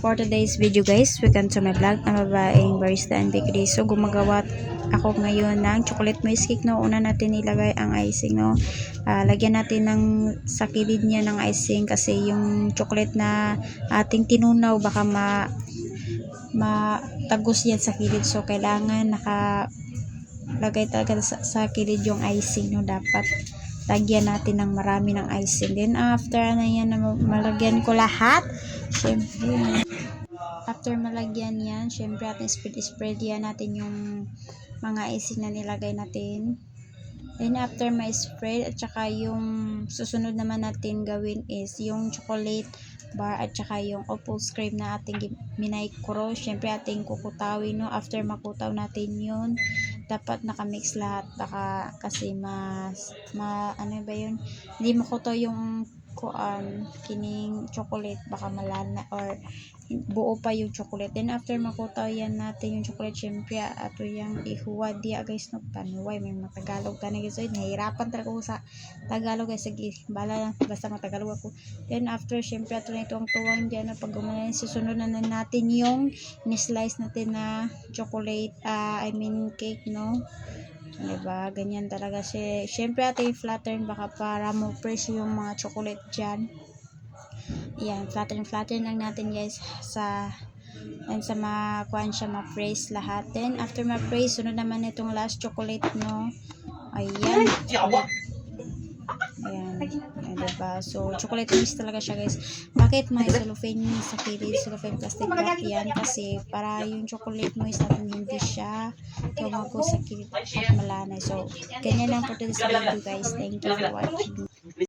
For today's video guys, welcome to my vlog na babaeng barista and bakery. So gumagawa ako ngayon ng chocolate moist cake, no. Una natin ilagay ang icing, no. Lagyan natin ng sa kilid niya ng icing kasi yung chocolate na ating tinunaw baka matagos yan sa kilid. So kailangan nakalagay talaga sa kilid yung icing, no. Dapat lagyan natin ng marami ng icing. Then after na yan, malagyan ko lahat. Syempre, after malagyan yan, syempre atin spread yan natin yung mga icing na nilagay natin. Then after ma-spread, at saka yung susunod naman natin gawin is yung chocolate bar at saka yung all-pulse cream na ating minaykuro. Syempre ating kukutawin, no. After makutaw natin yun, dapat nakamix lahat, baka kasi ano ba yun, hindi makutaw yung kining chocolate, baka malana or buo pa yung chocolate. Then after makutaw yan natin yung chocolate, syempre ato yung ihuwad diya guys, no. Panuway may mga Tagalog ka na guys, so nahirapan talaga ako sa Tagalog guys. Sige, bala lang, basta matagalog ako. Then after, syempre ato na itong tuwang diyan, pag gumawa, susunod na natin yung ni-slice natin na chocolate, cake, no. Diba, ganyan talaga siya. Syempre ating flatten baka para mo press yung mga chocolate dyan. Yan, flatten lang natin guys sa makuan siya, ma-press lahat. Then after ma-press, sunod naman itong last chocolate, no. Ayan, diba? So chocolate mix talaga siya guys. Bakit may cellophane sa kilid, cellophane plastic wrap yan? Kasi para yung chocolate moist natin hindi siya tumago sa kilid at malanay. So ganyan lang po today's video guys. Thank you for watching.